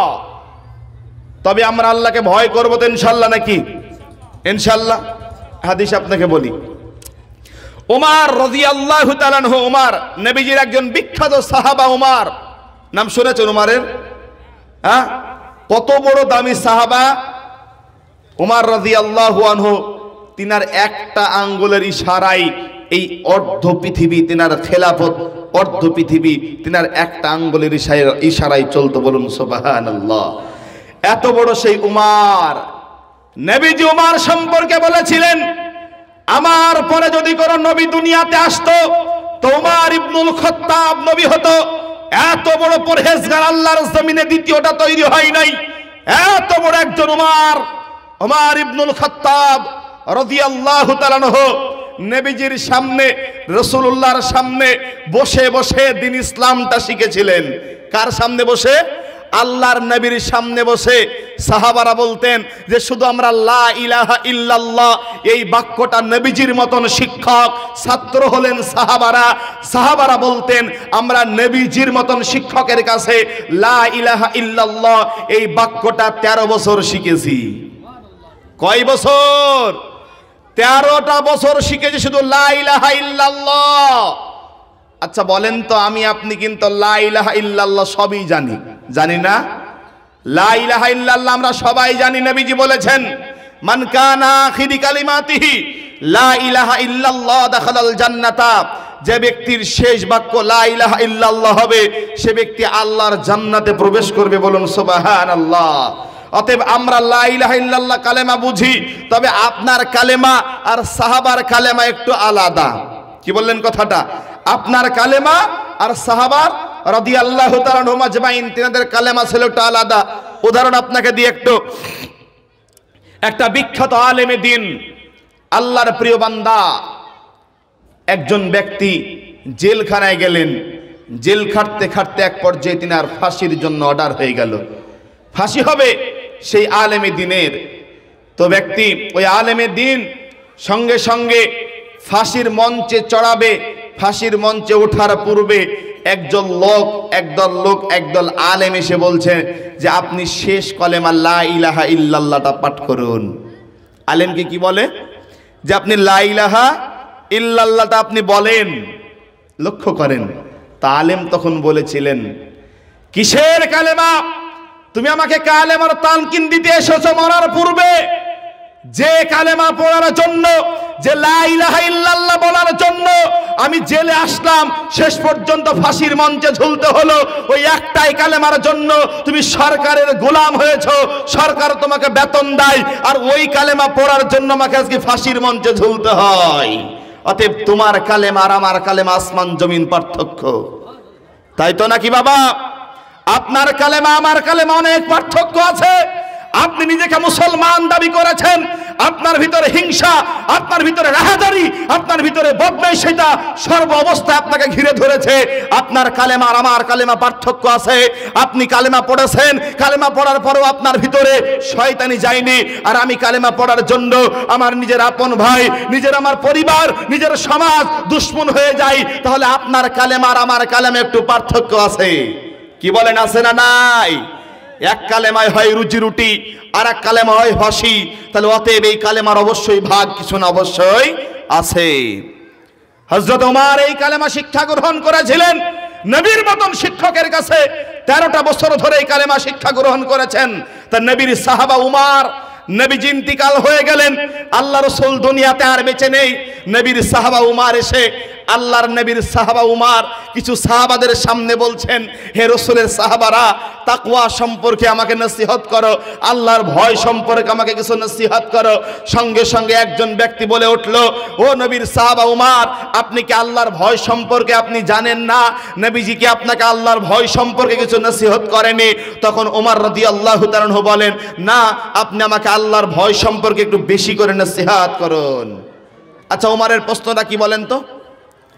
তবে আমরা আল্লাহকে ভয় করবো তো ইনশাল্লাহ, নাকি? ইনশাল্লাহ। হাদিস আপনাকে বলি, ওমর রাদিয়াল্লাহু তাআলা আনহু, ওমর নবীজির একজন বিখ্যাত সাহাবা। ওমর নাম শুনেছেন ওমরের? হ্যাঁ, কত বড় দামি সাহাবা ওমর রাদিয়াল্লাহু আনহু। তিনার একটা আঙ্গুলের ইশারায় এই অর্ধ পৃথিবী, তিনার খেলাফত অর্ধ পৃথিবী তিনার একটা আঙ্গুলের ইশারায় চলতো। বলুন সুবহানাল্লাহ। এত বড় সেই উমর, নবীজি উমর সম্পর্কে বলেছিলেন আমার পরে যদি কোন নবী দুনিয়াতে আসতো তো উমর ইবনুল খাত্তাব নবী হতো। এত বড় পরহেজগার আল্লাহর জমিনে দ্বিতীয়টা তৈরি হয় নাই। এত বড় একজন উমর, উমর ইবনুল খাত্তাব রাদিয়াল্লাহু তাআলা আনহু, নবীজির সামনে, রাসূলুল্লাহর সামনে বসে বসে দিন ইসলামটা শিখেছিলেন। কার সামনে বসে? আল্লাহর নবীর সামনে বসে সাহাবারা বলতেন যে শুধু আমরা লা ইলাহা ইল্লাল্লাহ এই বাক্যটা নবীজির মতন শিক্ষক, ছাত্র হলেন সাহাবারা। সাহাবারা বলতেন আমরা নবীজির মতন শিক্ষকের কাছে লা ইলাহা ইল্লাল্লাহ এই বাক্যটা 13 বছর শিখেছি। কয় বছর? 13টা বছর শিখেছি শুধু লা ইলাহা ইল্লাল্লাহ। আচ্ছা বলেন তো, আমি আপনি কিন্তু লা ইলাহা ইল্লাল্লাহ সবই জানি, জানি না? লা ইলাহা ইল্লাল্লাহ আমরা সবাই জানি। নবীজি বলেছেন মান কানা আখিরি কালিমাতিহি লা ইলাহা ইল্লাল্লাহ দাখালাল জান্নাতা, যে ব্যক্তির শেষ বাক্য লা ইলাহা ইল্লাল্লাহ হবে সে ব্যক্তি আল্লাহর জান্নাতে প্রবেশ করবে। বলুন সুবহানাল্লাহ। অতএব আমরা লা ইলাহা ইল্লাল্লাহ কালেমা বুঝি, তবে আপনার কালেমা আর সাহাবার কালেমা একটু আলাদা। কি বললেন কথাটা? আপনার কালেমা আর সাহাবার রাদিয়াল্লাহু তাআলা আনহুম আজমাইন তিনাদের কালেমা ছিল একটু আলাদা। উদাহরণ আপনাকে দিয়ে একটা বিখ্যাত আলেমে দিন, আল্লাহর প্রিয় বান্দা একজন ব্যক্তি জেলখানায় গেলেন। জেল খাটতে খাটতে এক পর্যায়ে তিনার ফাঁসির জন্য অর্ডার হয়ে গেল, ফাঁসি হবে সেই আলেমে দিনের। তো ব্যক্তি ওই আলেমে দিন সঙ্গে সঙ্গে ফাঁসির মঞ্চে চড়াবে। ফাঁসির মঞ্চে ওঠার পূর্বে একদল আলেম এসে বলছে যে আপনি শেষ কলেমা লা ইলাহা ইল্লাল্লাহটা পাঠ করুন। আলেমকে কি বলে? যে আপনি লা ইলাহা ইল্লাল্লাহটা আপনি বলেন। লক্ষ্য করেন, তা আলেম তখন বলেছিলেন কিসের কালেমা? তুমি আমাকে কালেমার তালকিন দিতে এসেছো মরার পূর্বে। যে কালেমা পড়ার জন্য, যে লা ইলাহা ইল্লাল্লাহ বলার জন্য আমি জেলে আসলাম, শেষ পর্যন্ত ফাঁসির মঞ্চে ঝুলতে হলো, ওই একটাই কালেমার জন্য তুমি সরকারের গোলাম হয়েছো, সরকার তোমাকে বেতন দেয়, আর ওই কালেমা পড়ার জন্য আমাকে আজকে ফাঁসির মঞ্চে ঝুলতে হয়। অতএব তোমার কালেমা আর আমার কালেমা আসমান জমিন পার্থক্য, তাই তো নাকি বাবা? আপনার কালেমা আমার কালেমা অনেক পার্থক্য আছে। আপনি নিজেকে মুসলমান দাবি করেছেন, আপনার ভিতরে হিংসা, আপনার ভিতরে রাহাজারি, আপনার ভিতরে বদমাইশিতা সর্ব অবস্থায় আপনাকে ঘিরে ধরেছে। আপনার কালেমা আর আমার কালেমা পার্থক্য আছে। আপনি কালেমা পড়েছেন, কালেমা পড়ার পরেও আপনার ভিতরে শয়তানি যায়নি, আর আমি কালেমা পড়ার জন্য আমার নিজের আপন ভাই, নিজের আমার পরিবার, নিজের সমাজ দুশ্মন হয়ে যায়। তাহলে আপনার কালেমা আর আমার কালেমা একটু পার্থক্য আছে। কি বলেন, আছে না নাই? এক কালেমায় হয় রুজি রুটি, আর এক কালেমা হয় ফাঁসি। তাহলে অতএব এই কালেমার অবশ্যই ভাগ কিছু না অবশ্যই আছে। হযরত ওমর এই কালেমা শিক্ষা গ্রহণ করেছিলেন নবীর মতন শিক্ষকের কাছে। 13টা বছর ধরে এই কালেমা শিক্ষা গ্রহণ করেছেন। তা নবীর সাহাবা উমর, নবীজি ইন্তিকাল হয়ে গেলেন, আল্লাহ রাসূল দুনিয়াতে আর বেঁচে নেই। নবীর সাহাবা উমর এসে আল্লাহর নবীর সাহাবা উমর কিছু সাহাবাদের সামনে বলছেন, হে রাসূলের সাহাবারা, তাকওয়া সম্পর্কে আমাকে নসিহত করো, আল্লাহর ভয় সম্পর্কে আমাকে কিছু নসিহত করো। সঙ্গে সঙ্গে একজন ব্যক্তি বলে উঠল, ও নবীর সাহাবা উমর, আপনি কি আল্লাহর ভয় সম্পর্কে আপনি জানেন না? নবীজি কি আপনাকে আল্লাহর ভয় সম্পর্কে কিছু নসিহত করেনি? তখন ওমর রাদিয়াল্লাহু তাআলা আনহু বলেন, না, আপনি আমাকে আল্লাহর ভয় সম্পর্কে একটু বেশি করে নসিহত করুন। আচ্ছা, ওমরের প্রশ্নটা কি বলেন তো?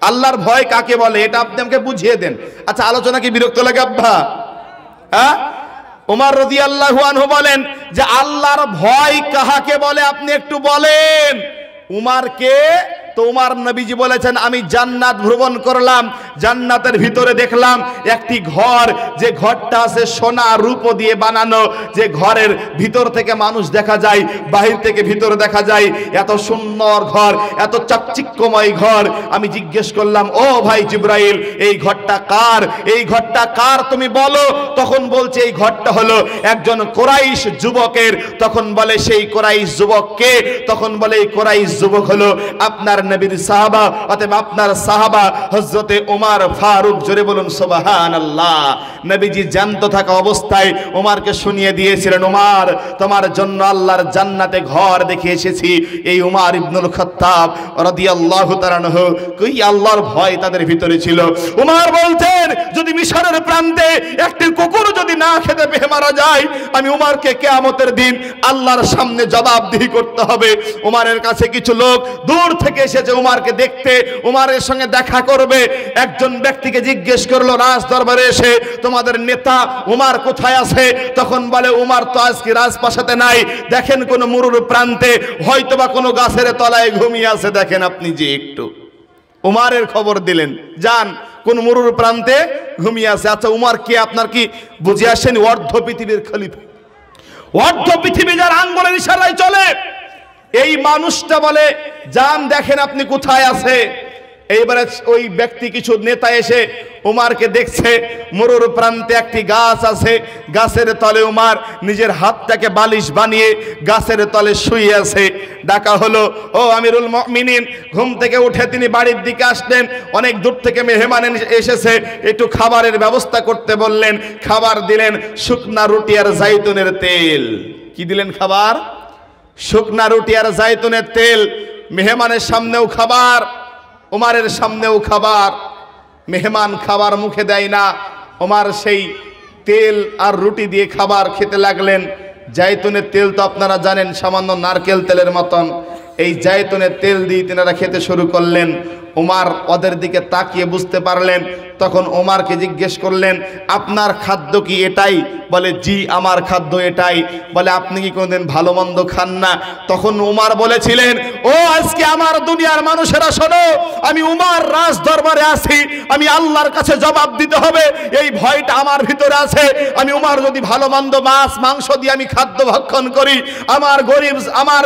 আল্লাহর ভয় কাকে বলে এটা আপনি আমাকে বুঝিয়ে দেন। আচ্ছা, আলোচনা কি বিরক্ত লাগে আব্বা? হ্যাঁ, ওমর রাদিয়াল্লাহু আনহু বলেন যে আল্লাহর ভয় কাহাকে বলে আপনি একটু বলেন। উমারকে তো উমার নবীজি বলেছেন, আমি জান্নাত ভ্রমণ করলাম, জান্নাতের ভিতরে দেখলাম একটি ঘর, যে ঘরটা আছে সোনা রূপো দিয়ে বানানো, যে ঘরের ভিতর থেকে মানুষ দেখা যায়, বাহির থেকে ভিতরে দেখা যায়, এত সুন্দর ঘর, এত চাকচিক্যময় ঘর। আমি জিজ্ঞেস করলাম, ও ভাই জিবরাইল, এই ঘরটা কার? এই ঘরটা কার তুমি বলো। তখন বলছে এই ঘরটা হলো একজন কুরাইশ যুবকের। তখন বলে সেই কুরাইশ যুবক কে? তখন বলে এই কুরাইশ যুবক হলো আপনার নবীর সাহাবা, অতএব আপনার সাহাবা হযরতে ওমর ফারুক। জোরে বলুন সুবহানাল্লাহ। নবীজি জ্যান্ত থাকা অবস্থায় ওমরকে শুনিয়ে দিয়েছিলেন, ওমর, তোমার জন্য আল্লাহর জান্নাতে ঘর দেখে এসেছি। এই ওমর ইবনুল খাত্তাব রাদিয়াল্লাহু তাআলা আনহু, কই আল্লাহর ভয় তাদের ভিতরে ছিল। ওমর বলতেন, যদি মিশরের প্রান্তে একটি কুকুর যদি না খেতে পেয়ে মারা যায়, আমি ওমরকে কিয়ামতের দিন আল্লাহর সামনে জবাবদিহি করতে হবে। ওমরের কাছে কিছু লোক দূর থেকে এসেছে উমারকে দেখতে, উমারের সঙ্গে দেখা করবে। একজন ব্যক্তিকে জিজ্ঞেস করলো রাজ দরবারে এসে, তোমাদের নেতা উমার কোথায় আছে? তখন বলে উমার তো আজকে রাজপ্রাসাদে নাই, দেখেন কোন মরুর প্রান্তে, হয়তোবা কোনো গাছের তলায় ঘুমিয়ে আছে, দেখেন আপনি যে একটু। উমারের খবর দিলেন, যান কোন মরুর প্রান্তে ঘুমিয়ে আছে। আচ্ছা উমার কে আপনার কি বুঝে আসেন? অর্ধ পৃথিবীর খলিফা, অর্ধ পৃথিবী যার আঙ্গুলের ইশারায় চলে, এই মানুষটা বলে যান দেখেন আপনি কোথায় আছে। এইবারে ওই ব্যক্তি কিছু নেতা এসে উমারকে দেখছে, মরুর প্রান্তে একটি গাছ আছে, গাছের তলে উমার নিজের হাতটাকে বালিশ বানিয়ে গাছের তলে শুয়ে আছে। ডাকা হলো, ও আমিরুল মুমিনিন। ঘুম থেকে উঠে তিনি বাড়ির দিকে আসলেন, অনেক দূর থেকে মেহমান এসেছে, একটু খাবারের ব্যবস্থা করতে বললেন। খাবার দিলেন শুকনা রুটি আর জাইতুনের তেল। কি দিলেন খাবার? শুকনা রুটি আর জাইতুনের তেল। মেহমানের সামনেও খাবার, উমারের সামনেও খাবার। মেহমান খাবার মুখে দেয় না, ওমর সেই তেল আর রুটি দিয়ে খাবার খেতে লাগলেন। জাইতুনের তেল তো আপনারা জানেন সামান্য নারকেল তেলের মতন, এই জাইতুনের তেল দিয়ে তিনারা খেতে শুরু করলেন। ওমর ওদের দিকে তাকিয়ে বুঝতে পারলেন, তখন ওমরকে জিজ্ঞেস করলেন আপনার খাদ্য কি এটাই? বলে জি আমার খাদ্য এটাই। বলে আপনি কি কোনোদিন ভালো মন্দ খান না? তখন ওমর বলেছিলেন, ও আজকে আমার দুনিয়ার মানুষেরা শোনো, আমি উমার রাজ দরবারে আছি, আমি আল্লাহর কাছে জবাব দিতে হবে, এই ভয়টা আমার ভিতরে আছে। আমি উমার যদি ভালো মন্দ মাছ মাংস দিয়ে আমি খাদ্য ভক্ষণ করি, আমার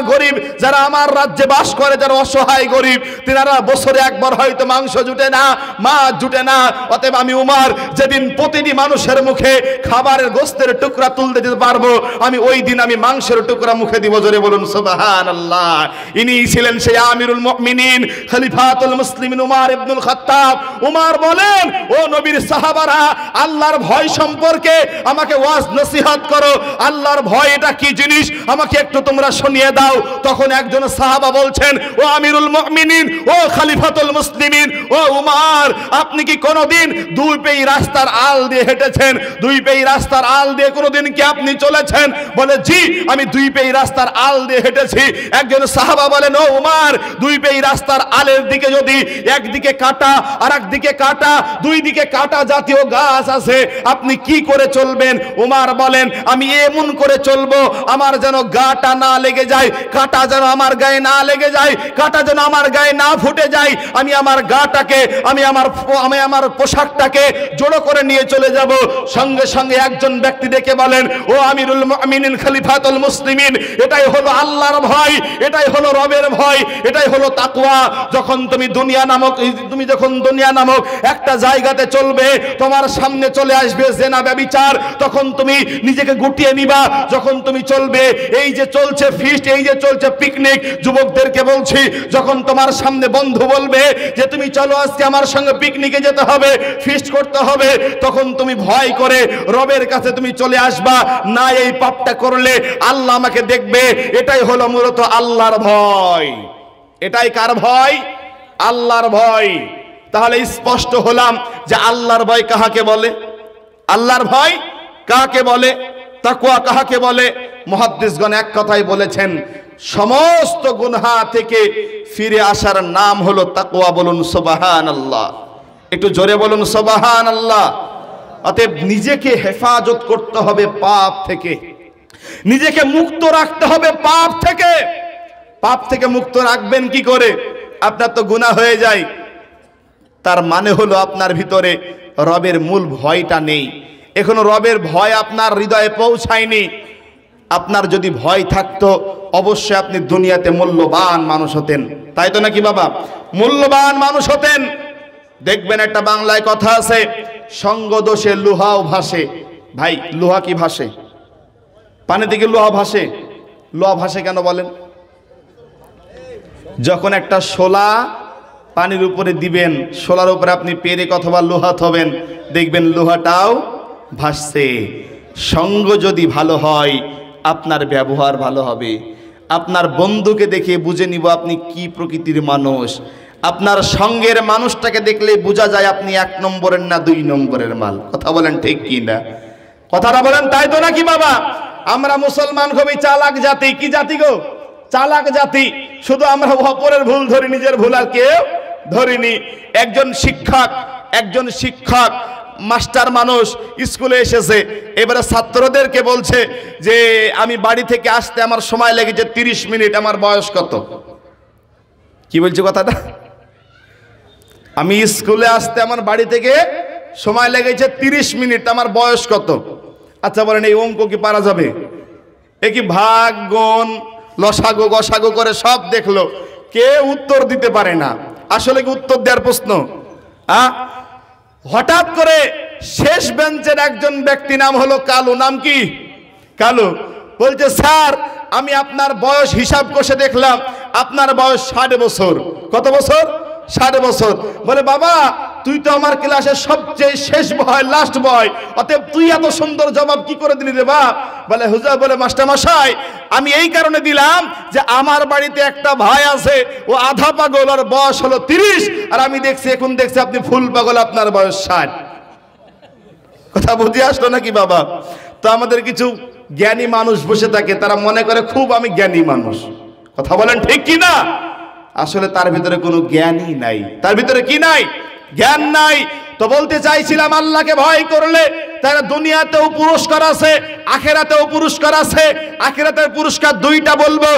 গরিব যারা আমার রাজ্যে বাস করে, যারা অসহায় গরিব, তিনারা বছরে একবার হয়তো মাংস জুটে না, মাছ জুটে না। অতএব আমি উমার যেদিন প্রতিটি মানুষের মুখে খাবারের গোস্তের টুকরা তুলতে দিতে পারবো, আমি ওই দিন আমি মাংসের টুকরা মুখে দিব। জোরে বলুন সুবহানাল্লাহ। ইনি ছিলেন সেই আমিরুল মুমিনিন খলিফাতুল মুসলিমিন উমর ইবনুল খাত্তাব। উমর বলেন, ও নবীর সাহাবারা, আল্লাহর ভয় সম্পর্কে আমাকে ওয়াজ নসিহত করো। আল্লাহর ভয় এটা কি জিনিস আমাকে একটু তোমরা শুনিয়ে দাও। তখন একজন সাহাবা বলছেন, ও আমিরুল মুমিনিন, ও খলিফাতুল মুসলিমিন, ও উমর, আপনি কি কোনোদিন দুই পেই রাস্তার আল দিয়ে হেঁটেছেন? দুই পেই রাস্তার আল দিয়ে কোনোদিন কি আপনি চলেছেন? বলে জি আমি দুই পেই রাস্তার আল দিয়ে হেঁটেছি। একজন সাহাবা বলেন, ও উমর, দুই পেই রাস্তার আলের দিকে যদি একদিকে কাটা আর একদিকে কাটা, দুই দিকে কাটা জাতীয় গাছ আছে, আপনি কি করে চলবেন? উমর বলেন, আমি এমন করে চলবো আমার যেন গাটা না লেগে যায়, কাটা যেন আমার গায়ে না লেগে যায়, কাটা যেন আমার গায়ে না ফুটে যায়। আমি আমার গাটাকে, আমি আমার পোশাকটাকে জোড়ো করে নিয়ে চলে যাব। সঙ্গে সঙ্গে একজন ব্যক্তি দেখে বলেন, ও আমিরুল মুমিনিন খলিফাতুল মুসলিমিন, এটাই হলো আল্লাহর ভয়, এটাই হলো রবের ভয়, এটাই হলো তাকওয়া। যখন তুমি দুনিয়া নামক একটা জায়গাতে চলবে, তোমার সামনে চলে আসবে জেনা ব্যভিচার, তখন তুমি নিজেকে গুটিয়ে নিবা। যখন তুমি চলবে, এই যে চলছে ফিস্ট, এই যে চলছে পিকনিক, যুবকদেরকে বলছি, যখন তোমার সামনে বন্ধু বলবে যে তুমি চলো আজকে আমার সঙ্গে পিকনিকে যেতে হবে, ফিস্ট করতে হবে, তখন তুমি ভয় করে রবের কাছে তুমি চলে আসবা, না এই পাপটা করলে আল্লাহ আমাকে দেখবে। এটাই হলো মূলত আল্লাহর ভয়। এটাই কার ভয়? আল্লাহর ভয়। তাহলে স্পষ্ট হলাম যে আল্লাহর ভয় কাহাকে বলে? আল্লাহর ভয় কাকে বলে? তাকওয়া কাহাকে বলে? মুহাদ্দিসগণ এক কথাই বলেছেন, সমস্ত গুনাহ থেকে ফিরে আসার নাম হলো তাকওয়া। বলুন সুবহানাল্লাহ, একটু জোরে বলুন সুবহানাল্লাহ। অতএব নিজেকে হেফাজত করতে হবে পাপ থেকে, নিজেকে মুক্ত রাখতে হবে পাপ থেকে। পাপ থেকে মুক্ত রাখবেন কি করে? আপনার তো গুনাহ হয়ে যায়, তার মানে হলো আপনার ভিতরে রবের মূল ভয়টা নেই, এখনো রবের ভয় আপনার হৃদয়ে পৌঁছায়নি। আপনার যদি ভয় থাকতো অবশ্যই আপনি দুনিয়াতে মূল্যবান মানুষ হতেন, তাই তো নাকি বাবা? মূল্যবান মানুষ হতেন। দেখবেন একটা বাংলায় কথা আছে, সঙ্গ দোষে লোহাও ভাসে। ভাই লোহা কি ভাসে? পানি থেকে লোহা ভাসে। লোহা ভাসে কেন বলেন? যখন একটা শোলা পানির উপরে দিবেন, শোলার উপরে আপনি পেরেক অথবা লোহা থবেন, দেখবেন লোহাটাও ভাসছে। সঙ্গ যদি ভালো হয় আপনার ব্যবহার ভালো হবে। আপনার বন্ধুকে দেখে বুঝে নিব আপনি কি প্রকৃতির মানুষ। আপনার সঙ্গের মানুষটাকে দেখলে বোঝা যায় আপনি 1 নম্বরের না 2 নম্বরের মাল। কথা বলেন ঠিক কি না? কথাটা বলেন তাই তো নাকি বাবা? আমরা মুসলমান খুবই চালাক জাতি। কি জাতি গো? চালাক জাতি, শুধু আমরা অপরের ভুল ধরি, নিজের ভুল আর কেউ ধরিনি। একজন শিক্ষক মাস্টার মানুষ স্কুলে এসেছে, এবারে ছাত্রদেরকে বলছে যে আমি বাড়ি থেকে আসতে আমার সময় লেগেছে 30 মিনিট, আমার বয়স কত? কি বলছে কথাটা? আমি স্কুলে আসতে আমার বাড়ি থেকে সময় লেগেছে 30 মিনিট, আমার বয়স কত? আচ্ছা বলেন, এই অঙ্ক কি পারা যাবে? এ কি ভাগ গুণ লসাগু গসাগু করে সব দেখলো, কেউ উত্তর দিতে পারে না। আসলে কি উত্তর দেওয়ার প্রশ্ন? হঠাৎ করে শেষ বেঞ্চের একজন ব্যক্তি, নাম হলো কালু। নাম কি? কালু। বলছে স্যার, আমি আপনার বয়স হিসাব কষে দেখলাম আপনার বয়স 60 বছর। কত বছর? 60 বছর। বলে বাবা, তুই তো আমার ক্লাসের সবচেয়ে শেষ বয়, লাস্ট বয়, অতএব তুই এত সুন্দর জবাব কি করে দিলি রে বাপ? বলে হুজুর, বলে মাস্টার মশাই, আমি এই কারণে দিলাম যে আমার বাড়িতে একটা ভাই আছে, ও আধা পাগল, আর বয়স হলো 30, আর আমি এখন দেখছি আপনি ফুল পাগল, আপনার বয়স 60। কথা বুঝে আসলো নাকি বাবা? তো আমাদের কিছু জ্ঞানী মানুষ বসে থাকে, তারা মনে করে খুব আমি জ্ঞানী মানুষ। কথা বলেন ঠিক কি না? আসলে তার ভিতরে কোনো জ্ঞানই নাই। তার ভিতরে কি নাই? জ্ঞান নাই। তো বলতে চাইছিলাম, আল্লাহকে ভয় করলে তার দুনিয়াতেও পুরস্কার আছে, আখিরাতেও পুরস্কার আছে। আখিরাতের পুরস্কার দুইটা বলবো।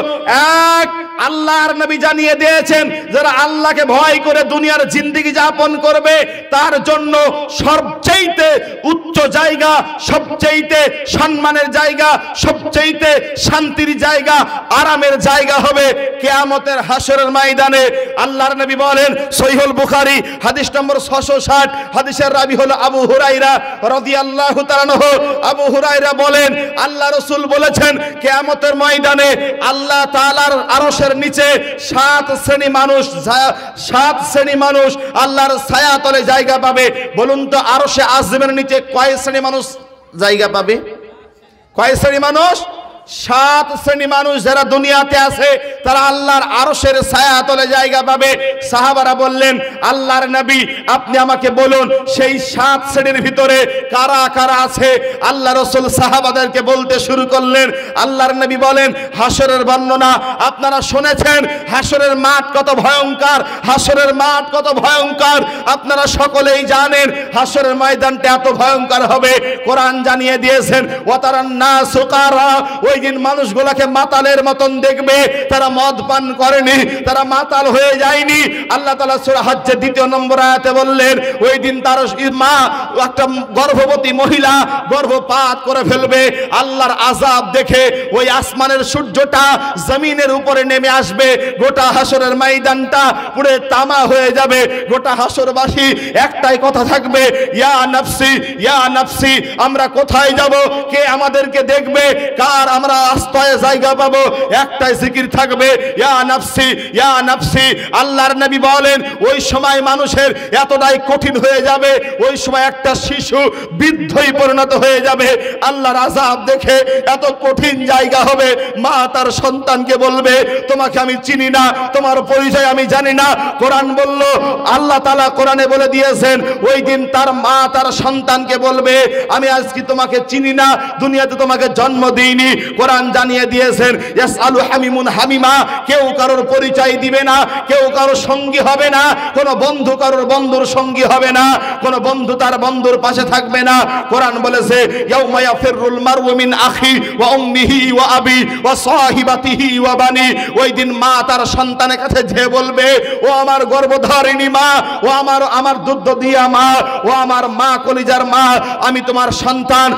এক, আল্লাহর নবী জানিয়ে দিয়েছেন, যারা আল্লাহকে ভয় করে দুনিয়ার জিন্দেগি যাপন করবে তার জন্য সবচেয়ে উচ্চ জায়গা, সবচেয়ে সম্মানের জায়গা, সবচেয়ে শান্তির জায়গা, আরামের জায়গা হবে কিয়ামতের হাসরের ময়দানে। আল্লাহর নবী বলেন, সহিহুল বুখারী হাদিস নম্বর 660, হাদিসের রাবী হলো আবু হুরায়রা রাদিয়াল্লাহু তাআলা আনহু। আবু হুরায়রা বলেন, আল্লাহ রাসূল বলেছেন, কিয়ামতের ময়দানে আল্লাহ তাআলার আরশের নিচে 7 শ্রেণী মানুষ আল্লাহর ছায়া তলে জায়গা পাবে। বলুন তো, আরশে আযমের নিচে কয় শ্রেণী মানুষ জায়গা পাবে? কয় শ্রেণী মানুষ? 7 শ্রেণী মানুষ যারা দুনিয়াতে আছে তারা আল্লাহর আরশের ছায়া তলে জায়গা পাবে। সাহাবারা বললেন, আল্লাহর নবী আপনি আমাকে বলুন সেই 7 শ্রেণীর ভিতরে কারা কারা আছে? আল্লাহ রাসূল সাহাবাদেরকে বলতে শুরু করলেন। আল্লাহর নবী বলেন, হাসরের বর্ণনা আপনারা শুনেছেন, হাসরের মাঠ কত ভয়ঙ্কর, হাসরের মাঠ কত ভয়ঙ্কর আপনারা সকলেই জানেন। হাসরের ময়দানটা এত ভয়ঙ্কর হবে, কোরআন জানিয়ে দিয়েছেন, ওয়াতারান নাস সুকারা, ওই দিন মানুষগুলোকে মাতালের মতন দেখবে, তারা মদ পান করেনি, তারা মাতাল হয়ে যায়নি। আল্লাহ তাআলা সূরা হজ্জের 2 নম্বর আয়াতে বললেন, ওই দিন তার মা, একটা গর্ভবতী মহিলা গর্ভপাত করে ফেলবে। আল্লাহর আযাব দেখে ওই আসমানের সূর্যটা জমিনের উপরে নেমে আসবে, গোটা হাসরের ময়দানটা পুরো তামা হয়ে যাবে। গোটা হাসরবাসী একটাই কথা থাকবে, ইয়া নাফসি ইয়া নাফসি, আমরা কোথায় যাব? কে আমাদেরকে দেখবে? কার আমরা আশ্রয় জায়গা পাবো? একটাই জিকির থাকবে, ইয়া নাফসি ইয়া নাফসি। আল্লাহর নবী বলেন, ওই সময় মানুষের এতটাই কঠিন হয়ে যাবে, ওই সময় একটা শিশু বৃদ্ধই পরিণত হয়ে যাবে। আল্লাহর আযাব দেখে এত কঠিন জায়গা হবে, মা তার সন্তানকে বলবে, তোমাকে আমি চিনি না, তোমার পরিচয় আমি জানি না। কোরআন বলল, আল্লাহ তাআলা কোরআনে বলে দিয়েছেন, ওই দিন তার মা তার সন্তানকে বলবে, আমি আজকে তোমাকে চিনি না, দুনিয়াতে তোমাকে জন্ম দিইনি। কোরআন জানিয়ে দিয়েছেন, ইয়াসআলু হামিমুন হামিমা, কেউ কারোর পরিচয় দিবে না, কেউ কারোর সঙ্গী হবে না, কোন বন্ধু কারোর বন্ধুর সঙ্গী হবে না, কোন বন্ধু তার বন্ধুর পাশে থাকবে না। কোরআন বলেছে, ইয়াউমা ইয়াফিরুল মারউ মিন আখি ওয়া উম্মিহি ওয়া আবি ওয়া সাহিবাতিহি ওয়া বানি। ওই দিন মা তার সন্তানের কাছে যে বলবে, ও আমার গর্ভধারিণী মা, ও আমার দুধ দিয়া মা, ও আমার মা, কলিজার মা, আমি তোমার সন্তান,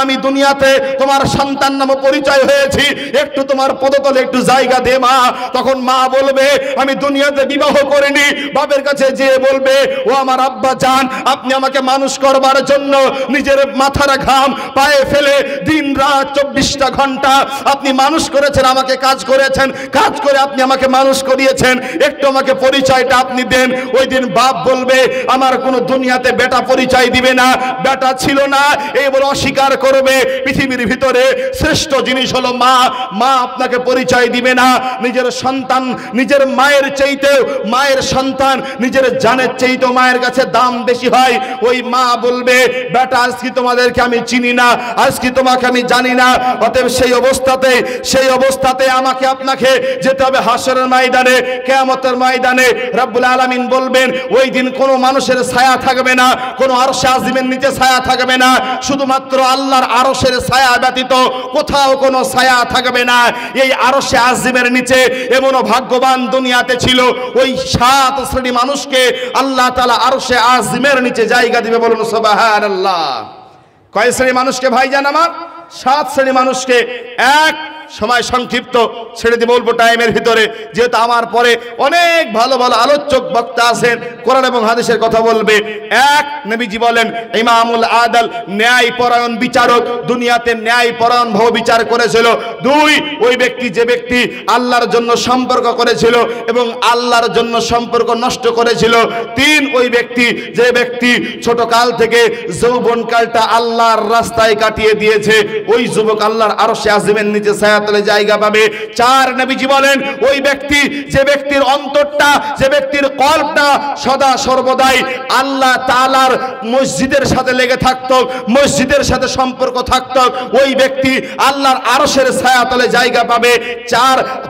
আমি দুনিয়াতে তোমার সন্তান নামে পরিচয় হয়েছি, একটু তোমার পদতলে একটু জায়গা দে মা। তখন মা বলবে, আমি দুনিয়াতে বিবাহ করিনি। বাপের কাছে যে বলবে, ও আমার আব্বা জান, আপনি আমাকে মানুষ করবার জন্য নিজের মাথার ঘাম পায়ে ফেলে দিন রাত 24টা ঘন্টা আপনি মানুষ করেছেন, আমাকে কাজ করেছেন, কাজ করে আপনি আমাকে মানুষ করিয়েছেন, একটু আমাকে পরিচয়টা আপনি দেন। ওই দিন বাপ বলবে, আমার কোনো দুনিয়াতে বেটা পরিচয় দিবে না, বেটা ছিল না, এই বলে অস্বীকার করবে। পৃথিবীর ভিতরে শ্রেষ্ঠ শ্রেষ্ঠ জিনিস হলো মা। মা আপনাকে পরিচয় দিবে না, নিজের সন্তান নিজের মায়ের চাইতেও, মায়ের সন্তান নিজের জানের চাইতেও মায়ের কাছে দাম বেশি হয়। ওই মা বলবে বেটা আজকে তোমাদেরকে আমি চিনি না, আজকে তোমাকে আমি জানি না। অতএব সেই অবস্থাতে আমাকে আপনাকে যেতে হবে হাসরের ময়দানে, কিয়ামতের ময়দানে। রব্বুল আলামিন বলবেন ওই দিন কোনো মানুষের ছায়া থাকবে না, কোনো আরশে আজিমের নিচে ছায়া থাকবে না, শুধুমাত্র আল্লাহর আরশের ছায়া ব্যতীত কোথাও কোনো ছায়া থাকবে না। এই আরশে আজিমের নিচে এমনও ভাগ্যবান দুনিয়াতে ছিল, ওই 7 শ্রেণী মানুষকে আল্লাহ তাআলা আরশে আজিমের নিচে জায়গা দিবে। বলুন সুবহানাল্লাহ। কয় শ্রেণী মানুষকে ভাইজান আমার? 7 শ্রেণী মানুষকে। এক সময় সংক্ষিপ্ত ছেড়ে দিয়ে বলবো টাইমের ভিতরে, যেহেতু আমার পরে অনেক ভালো ভালো আলোচক বক্তা আছেন, কোরআন এবং হাদিসের কথা বলবে। এক, নবীজি বলেন ইমামুল আদাল, ন্যায় পরায়ণ বিচারক, দুনিয়াতে ন্যায় পরায়ণ ভাবে বিচার করেছিল। 2, ওই ব্যক্তি যে ব্যক্তি আল্লাহর জন্য সম্পর্ক করেছিল এবং আল্লাহর জন্য সম্পর্ক নষ্ট করেছিল। 3, ওই ব্যক্তি যে ব্যক্তি ছোট কাল থেকে যৌবনকালটা আল্লাহর রাস্তায় কাটিয়ে দিয়েছে, ওই যুবক আল্লাহর আরশে আজিমের নিচে ছায়া তলে জায়গা পাবে। 4, নবীজি বলেন ওই ব্যক্তি যে ব্যক্তির অন্তরটা, যে ব্যক্তির কল্পটা সদা সর্বদাই আল্লাহ তাআলার মসজিদের সাথে লেগে থাকতো, মসজিদের সাথে সম্পর্ক থাকতো, ওই ব্যক্তি আল্লাহর আরশের ছায়া তলে জায়গা পাবে।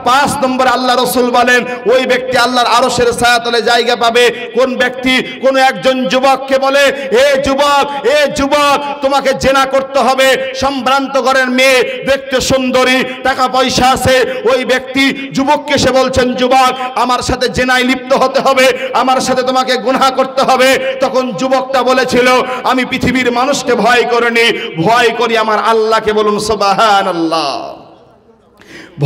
5 নম্বর আল্লাহ রাসূল বলেন ওই ব্যক্তি আল্লাহর আরশের ছায়া তলে জায়গা পাবে। কোন ব্যক্তি? কোন একজন যুবককে বলে এ যুবক তোমাকে জেনা করতে হবে, সম্ভ্রান্ত ঘরের মেয়ে, দেখতে সুন্দরী, টাকা পয়সা আছে। ওই ব্যক্তি যুবককে সে বলছেন যুবক আমার সাথে জেনায় লিপ্ত হতে হবে, আমার সাথে তোমাকে গুনাহ করতে হবে। তখন যুবকটা বলেছিল আমি পৃথিবীর মানুষকে ভয় করিনি, ভয় করি আমার আল্লাহকে। বলুন সুবহানাল্লাহ।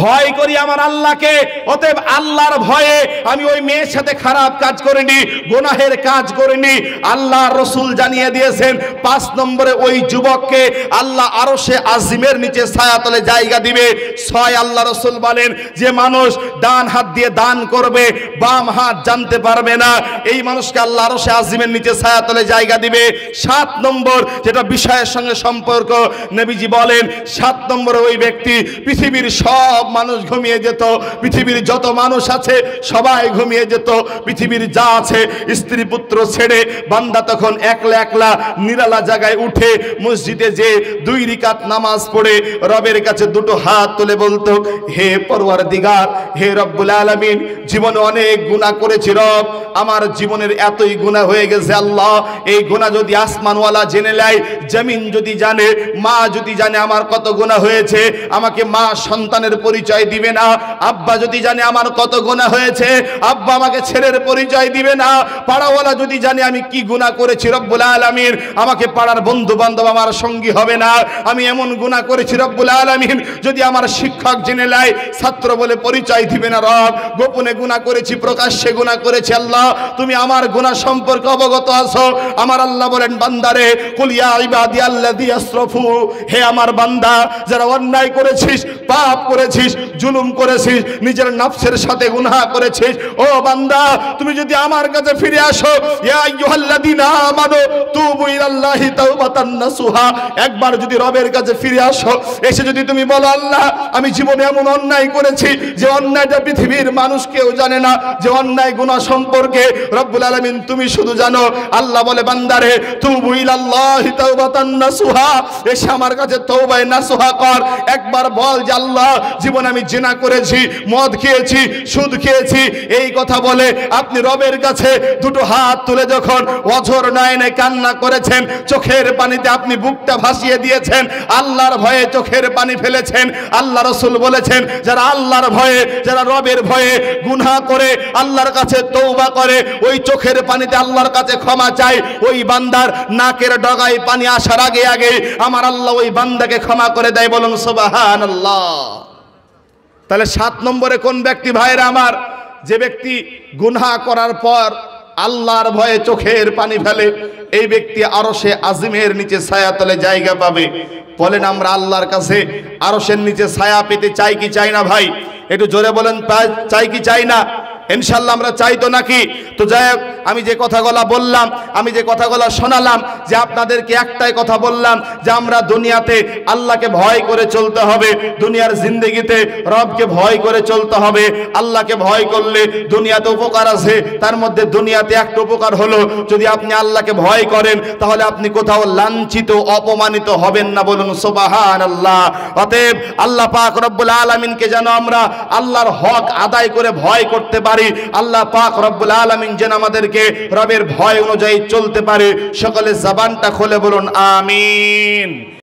ভয় করি আমার আল্লাহকে। অতএব আল্লাহর ভয়ে আমি ওই মেয়ের সাথে খারাপ কাজ করিনি, গুনাহের কাজ করিনি। আল্লাহর রাসূল জানিয়ে দিয়েছেন 5 নম্বরে ওই যুবককে আল্লাহ আরশে আজিমের নিচে ছায়াতলে জায়গা দিবে। 6, আল্লাহ রাসূল বলেন যে মানুষ ডান হাত দিয়ে দান করবে, বাম হাত জানতে পারবে না, এই মানুষকে আল্লাহ আরশে আজিমের নিচে ছায়াতলে জায়গা দিবে। 7 নম্বর যেটা বিষয়ের সঙ্গে সম্পর্ক, নবীজি বলেন 7 নম্বরে ওই ব্যক্তি পৃথিবীর সব মানুষ ঘুমিয়ে যেত, পৃথিবীর যত মানুষ আছে সবাই ঘুমিয়ে যেত, পৃথিবীর যা আছে স্ত্রী পুত্র ছেড়ে বান্দা তখন একলা নিরালা জায়গায় উঠে মসজিদে যে 2 রাকাত নামাজ পড়ে রবের কাছে 2 হাত তুলে বলতো হে পরওয়ারদিগার, হে রব্বুল আলামিন, জীবনে অনেক গুনাহ করেছি রব, আমার জীবনের এতই গুনাহ হয়ে গেছে আল্লাহ, এই গুনাহ যদি আসমানওয়ালা জেনে নেয়, জমিন যদি জানে, মা যদি জানে আমার কত গুনাহ হয়েছে, আমাকে মা সন্তানের পরিচয় দিবে না। আব্বা যদি জানে আমার কত গুনাহ হয়েছে, আব্বা আমাকে ছেলের পরিচয় দিবে না। পাড়াওয়ালা যদি জানে আমি কি গুনাহ করেছি রব্বুল আলামিন, আমাকে পাড়ার বন্ধু বান্ধব আমার সঙ্গী হবে না। আমি এমন গুনাহ করেছি রব্বুল আলামিন, যদি আমার শিক্ষক জেনে নেয় ছাত্র বলে পরিচয় দিবে না রব। গোপনে গুনাহ করেছি, প্রকাশ্যে গুনাহ করেছি আল্লাহ, তুমি আমার গুনাহ সম্পর্কে অবগত আছো। আমার আল্লাহ বলেন বান্দারে কুল ইয়া ইবাদিয়াল্লাযী আসরাফু, হে আমার বান্দা যারা অন্যায় করেছিস, পাপ করেছিস, জুলুম করেছিস, নিজের নফসের সাথে গুনাহ করেছিস, ও বান্দা তুমি যদি আমার কাছে ফিরে আসো, ইয়া আইয়ুহাল্লাযীনা আমানু তুবু ইলাল্লাহি তাওবাতান নাসুহা, একবার যদি রবের কাছে ফিরে আসো, এসে যদি তুমি বলো আল্লাহ আমি জীবনে এমন অন্যায় করেছি যে অন্যায়টা পৃথিবীর মানুষ কেউ জানে না, যে অন্যায় গুনাহ সম্পর্কে রব্বুল আলামিন তুমি শুধু জানো। আল্লাহ বলে বান্দারে তুবু ইলাল্লাহি তাওবাতান নাসুহা, এসে আমার কাছে তওবায়ে নাসুহা কর। একবার বল যে আল্লাহ জীবনে আমি জিনা করেছি, মদ খেয়েছি, সুদ খেয়েছি, এই কথা বলে আপনি রবের কাছে 2 হাত তুলে যখন অঝর নয়নে কান্না করেছেন, চোখের পানিতে আপনি বুকটা ভাসিয়ে দিয়েছেন, আল্লাহর ভয়ে চোখের পানি ফেলেছেন। আল্লাহ রাসূল বলেছেন যারা আল্লাহর ভয়ে, যারা রবের ভয়ে গুনাহ করে আল্লাহর কাছে তওবা করে, ওই চোখের পানিতে আল্লাহর কাছে ক্ষমা চায়, ওই বান্দার নাকের ডগায় পানি আসার আগে আগে আমার আল্লাহ ওই বান্দাকে ক্ষমা করে দেয়। বলুন সুবহানাল্লাহ। তাহলে 7 নম্বরে কোন ব্যক্তি ভাইরা আমার? যে ব্যক্তি গুনাহ করার পর আল্লাহর ভয়ে চোখের পানি ফেলে, এই ব্যক্তি আরশে আজিমের নিচে ছায়াতলে জায়গা পাবে। বলেন আমরা আল্লাহর কাছে আরশের নিচে ছায়া পেতে চাই কি চাই না ভাই? একটু জোরে বলেন চাই কি চাই না? ইনশাআল্লাহ আমরা চাই তো নাকি? তো যাই হোক, আমি যে কথাগুলো বললাম আমি যে কথাগুলো শোনালাম, যে আপনাদেরকে একটাই কথা বললাম যে আমরা দুনিয়াতে আল্লাহকে ভয় করে চলতে হবে, দুনিয়ার জিন্দেগিতে রবকে ভয় করে চলতে হবে। আল্লাহকে ভয় করলে দুনিয়াতে উপকার আছে, তার মধ্যে দুনিয়াতে একটা উপকার হলো যদি আপনি আল্লাহকে ভয় করেন তাহলে আপনি কোথাও লাঞ্ছিত অপমানিত হবেন না, বলুন সুবহানাল্লাহ। অতএব আল্লাহ পাক রব্বুল আলামিনকে যেন আমরা আল্লাহর হক আদায় করে ভয় করতে পারি, আল্লাহ পাক রব্বুল আলামিন যেন আমাদেরকে রবের ভয় অনুযায়ী চলতে পারে। সকলে জবানটা খুলে বলুন আমিন।